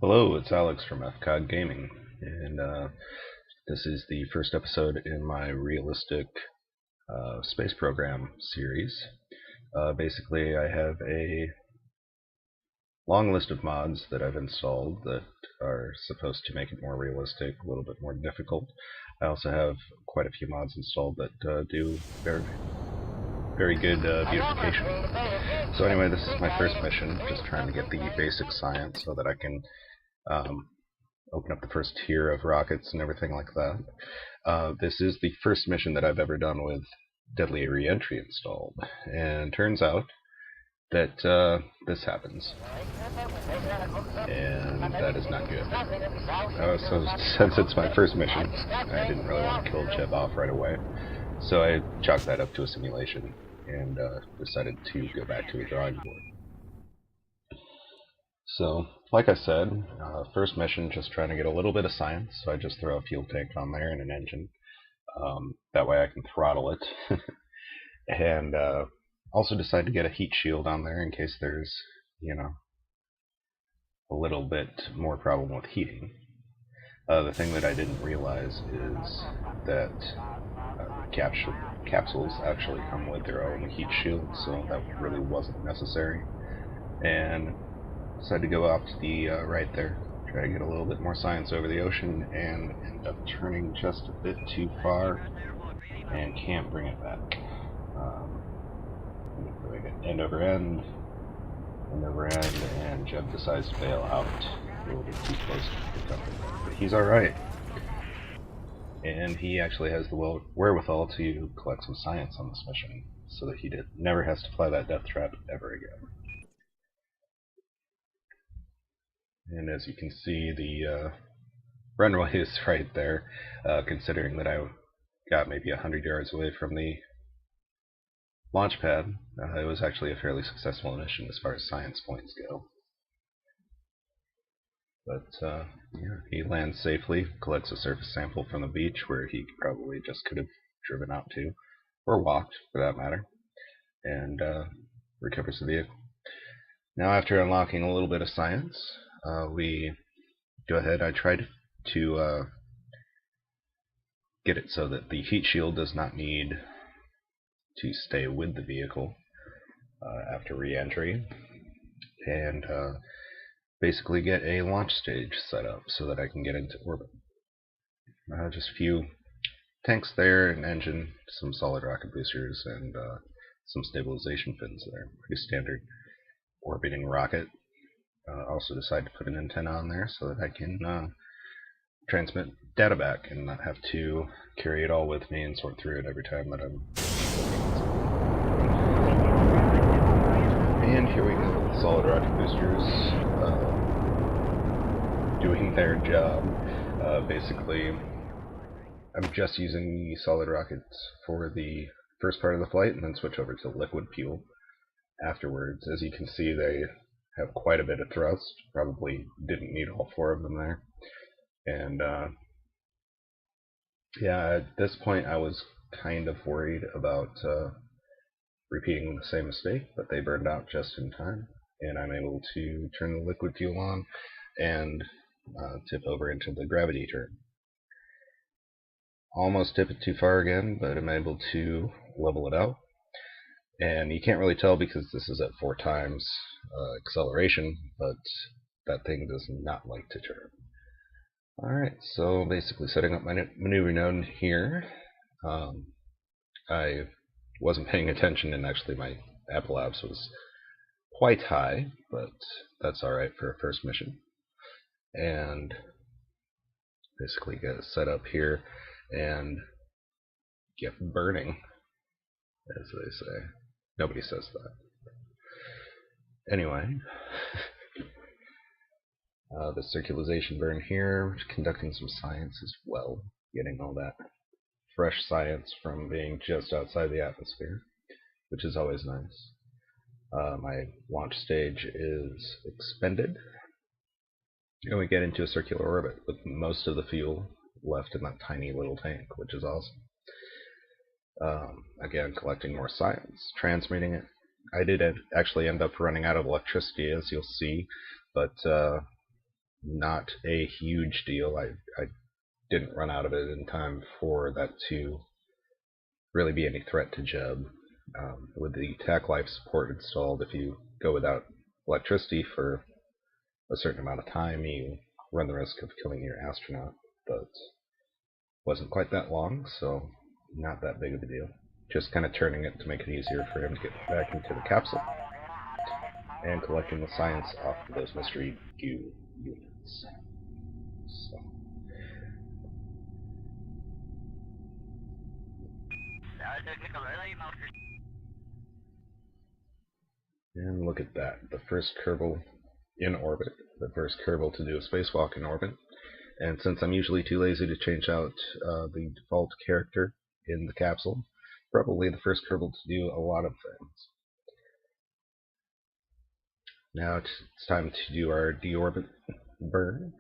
Hello, it's Alex from FCOG Gaming, and this is the first episode in my realistic space program series. Basically, I have a long list of mods that I've installed that are supposed to make it more realistic, a little bit more difficult. I also have quite a few mods installed that do very good beautification. So anyway, this is my first mission, just trying to get the basic science so that I can open up the first tier of rockets and everything like that. This is the first mission that I've ever done with Deadly Reentry installed, and turns out that this happens, and that is not good. So since it's my first mission, I didn't really want to kill Jeb off right away, so I chalked that up to a simulation and decided to go back to the drawing board. So, like I said, first mission, just trying to get a little bit of science, so I just throw a fuel tank on there and an engine. That way I can throttle it. And also decide to get a heat shield on there in case there's, a little bit more problem with heating. The thing that I didn't realize is that capsules actually come with their own heat shield, so that really wasn't necessary. And decided to go off to the right there, try to get a little bit more science over the ocean, and end up turning just a bit too far and can't bring it back. End over end, and Jeb decides to bail out a little bit too close to pick up. But he's alright. And he actually has the wherewithal to collect some science on this mission, so that he never has to fly that death trap ever again. And as you can see, the runway is right there, considering that I got maybe 100 yards away from the launch pad. It was actually a fairly successful mission as far as science points go. But yeah, he lands safely, collects a surface sample from the beach where he probably just could have driven out to, or walked for that matter, and recovers the vehicle. Now, after unlocking a little bit of science, we go ahead. I tried to get it so that the heat shield does not need to stay with the vehicle after re-entry, and basically get a launch stage set up so that I can get into orbit. Just a few tanks there, an engine, some solid rocket boosters, and some stabilization fins there. Pretty standard orbiting rocket. Also decided to put an antenna on there so that I can transmit data back and not have to carry it all with me and sort through it every time that I'm looking. And here we go, solid rocket boosters doing their job. Basically, I'm just using the solid rockets for the first part of the flight and then switch over to liquid fuel afterwards. As you can see, they have quite a bit of thrust. Probably didn't need all four of them there. And yeah, at this point I was kind of worried about repeating the same mistake, but they burned out just in time, and I'm able to turn the liquid fuel on and tip over into the gravity turn. Almost tip it too far again, but I'm able to level it out. And you can't really tell because this is at 4 times acceleration, but that thing does not like to turn. Alright, so basically setting up my maneuver node here. I wasn't paying attention, and actually my apoapse was quite high, but that's alright for a first mission. And basically get it set up here and get burning, as they say. Nobody says that. Anyway, the circulation burn here, conducting some science as well, getting all that fresh science from being just outside the atmosphere, which is always nice. My launch stage is expended, and we get into a circular orbit with most of the fuel left in that tiny little tank, which is awesome. Again, collecting more science, transmitting it. I did actually end up running out of electricity, as you'll see, but not a huge deal. I didn't run out of it in time for that to really be any threat to Jeb. With the TAC Life Support installed, if you go without electricity for a certain amount of time, you run the risk of killing your astronaut, but wasn't quite that long, so not that big of a deal. Just kind of turning it to make it easier for him to get back into the capsule, and collecting the science off of those mystery goo units. So. And look at that, the first Kerbal in orbit, the first Kerbal to do a spacewalk in orbit. And since I'm usually too lazy to change out the default character in the capsule, probably the first Kerbal to do a lot of things. Now it's time to do our deorbit burn,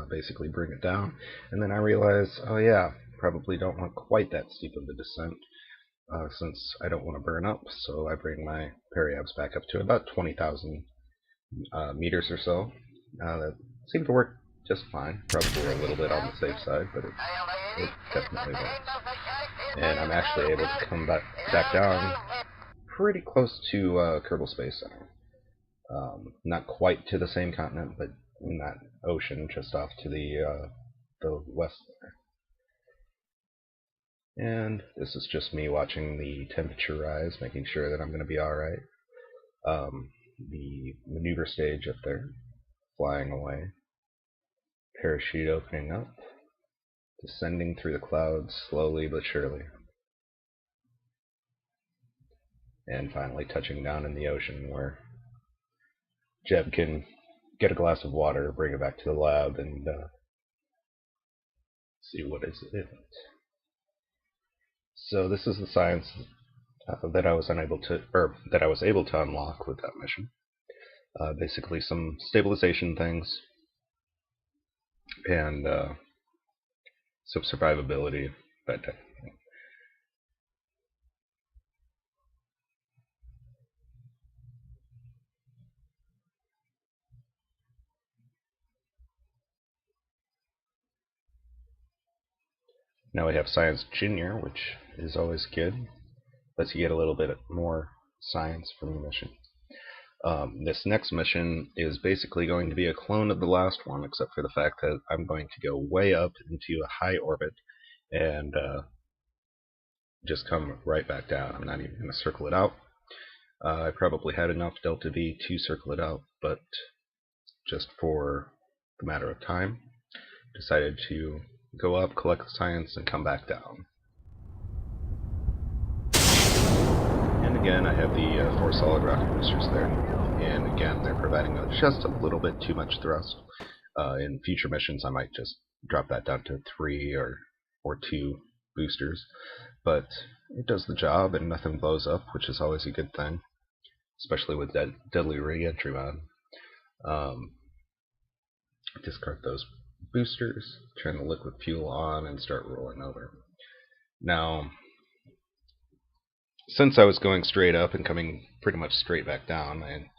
basically bring it down. And then I realize, oh yeah, probably don't want quite that steep of a descent, since I don't want to burn up, so I bring my periabs back up to about 20,000 meters or so. That seemed to work just fine, probably a little bit on the safe side, but it definitely works. And I'm actually able to come back down pretty close to Kerbal Space Center. Not quite to the same continent, but in that ocean just off to the west there. And this is just me watching the temperature rise, making sure that I'm going to be alright. The maneuver stage up there, flying away. Parachute opening up, descending through the clouds slowly but surely. And finally touching down in the ocean where Jeb can get a glass of water, bring it back to the lab, and see what is in it. So this is the science that I was able to unlock with that mission. Basically, some stabilization things and some survivability, that type of thing. Now we have Science Junior, which is always good. Lets you get a little bit more science from the mission. This next mission is basically going to be a clone of the last one, except for the fact that I'm going to go way up into a high orbit and just come right back down. I'm not even going to circle it out. I probably had enough delta V to circle it out, but just for the matter of time, decided to go up, collect the science, and come back down. And again, I have the 4 solid rocket boosters there, and again, they're providing just a little bit too much thrust. In future missions, I might just drop that down to 3 or 2 boosters, but it does the job and nothing blows up, which is always a good thing, especially with deadly re-entry mod. Discard those boosters, turn the liquid fuel on, and start rolling over. Now, since I was going straight up and coming pretty much straight back down, I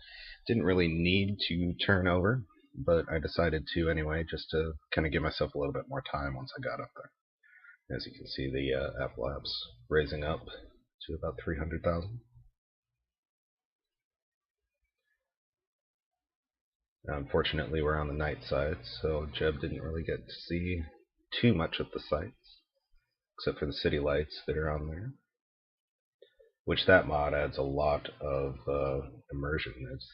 didn't really need to turn over, but I decided to anyway, just to kind of give myself a little bit more time once I got up there. As you can see, the F-flaps raising up to about 300,000. Unfortunately, we're on the night side, so Jeb didn't really get to see too much of the sights, except for the city lights that are on there. Which that mod adds a lot of immersion. It's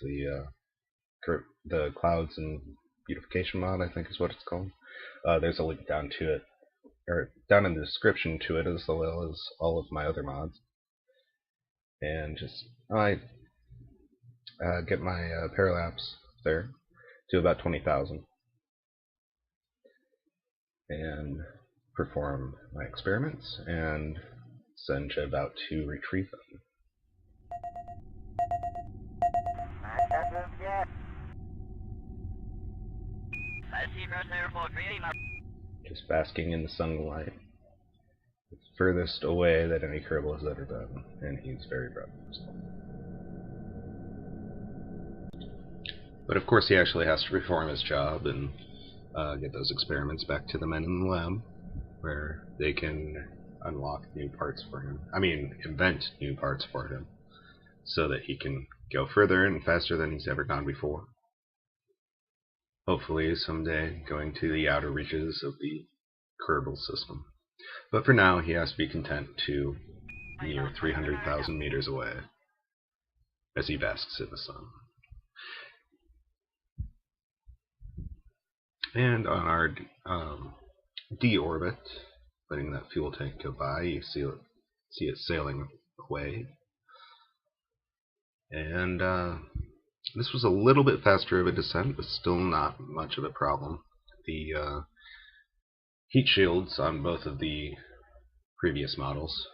the clouds and beautification mod, I think is what it's called. There's a link down to it, or down in the description to it, as well as all of my other mods. And just I get my paralapse there to about 20,000, and perform my experiments and send Jeb out to retrieve them. Just basking in the sunlight. It's furthest away that any Kerbal has ever been, and he's very proud of himself. But of course he actually has to perform his job, and get those experiments back to the men in the lab, where they can unlock new parts for him. I mean, invent new parts for him, so that he can go further and faster than he's ever gone before. Hopefully someday going to the outer reaches of the Kerbal system. But for now, he has to be content to near 300,000 meters away as he basks in the sun. And on our D-orbit, letting that fuel tank go by, you see it sailing away. And this was a little bit faster of a descent, but still not much of a problem. The heat shields on both of the previous models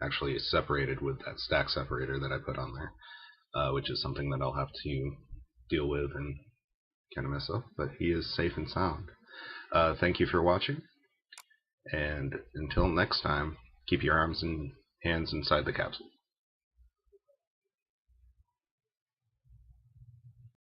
actually separated with that stack separator that I put on there, which is something that I'll have to deal with and kind of mess up, but he is safe and sound. Thank you for watching, and until next time, keep your arms and hands inside the capsule.